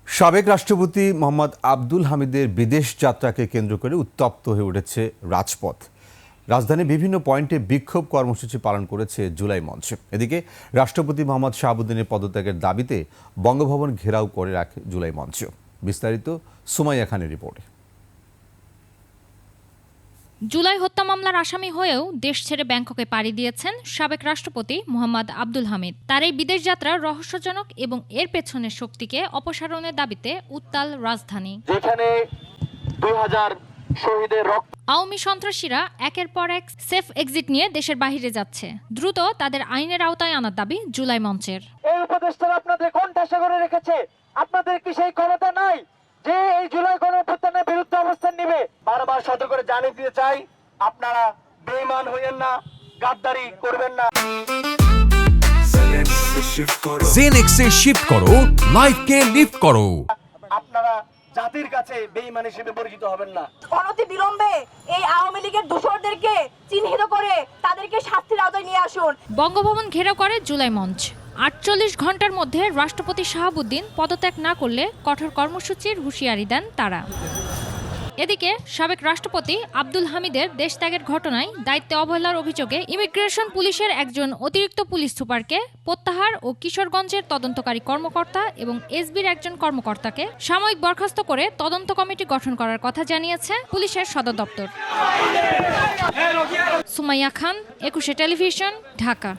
সাবেক রাষ্ট্রপতি মোহাম্মদ আব্দুল হামিদের বিদেশ যাত্রাকে কেন্দ্র করে উত্তপ্ত হয়ে উঠেছে রাজপথ। রাজধানীর বিভিন্ন পয়েন্টে বিক্ষোভ কর্মসূচি পালন করেছে জুলাই মঞ্চ। এদিকে রাষ্ট্রপতি মোহাম্মদ শাহাবুদ্দিনের পদত্যাগের দাবিতে বঙ্গভবন ঘেরাও করে রাখে জুলাই মঞ্চ। বিস্তারিত সুমাইয়া খানের রিপোর্টে। জুলাই হত্যা মামলার আসামি হয়েও দেশ ছেড়ে ব্যাংককে পাড়ি দিয়েছেন সাবেক রাষ্ট্রপতি মোহাম্মদ আব্দুল হামিদ। তার এই বিদেশ যাত্রা রহস্যজনক এবং এর পেছনের শক্তিকে অপসারণের দাবিতে উত্তাল রাজধানী। যেখানে 2000 শহীদের রক্ত। আওয়ামী সন্ত্রাসীরা একের পর এক সেফ এক্সিট নিয়ে দেশের বাইরে যাচ্ছে। দ্রুত তাদের আইনের আওতায় আনার দাবি জুলাই মঞ্চের। এই উপদেষ্টারা আপনাদের কোণঠাসা করে রেখেছে। আপনাদের কি সেই ক্ষমতা নাই যে এই জুলাই গণঅভ্যুত্থানের বিরুদ্ধে অবস্থান নেবে? বারবার সতর্ক করে জানিয়ে দিতে চাই, আপনারা বেঈমান হইয়েন না, গাদ্দারি করবেন না। জেনেক্সে শিফট করো, লাইফকে লিফট করো। আপনারা জাতির কাছে বেঈমান হিসেবে পরিচিত হবেন না। অনতি বিলম্বে এই আওয়ামী লীগের দোষরদেরকে চিহ্নিত করে তাদেরকে শাস্তির আওতায় নিয়ে আসুন। বঙ্গভবন ঘেরাও করে জুলাই মঞ্চ। 48 ঘন্টার মধ্যে রাষ্ট্রপতি শাহাবুদ্দিন পদত্যাগ না করলে কঠোর কর্মসূচির হুঁশিয়ারি দেন তারা। এদিকে সাবেক রাষ্ট্রপতি আব্দুল হামিদের দেশত্যাগের ঘটনায় দায়িত্বে অবহেলার অভিযোগে ইমিগ্রেশন পুলিশের একজন অতিরিক্ত পুলিশ সুপারকে প্রত্যাহার ও কিশোরগঞ্জের তদন্তকারী কর্মকর্তা এবং এসবির একজন কর্মকর্তাকে সাময়িক বরখাস্ত করে তদন্ত কমিটি গঠন করার কথা জানিয়েছে পুলিশের সদর দপ্তর। সুমাইয়া খান, 21 টেলিভিশন, ঢাকা।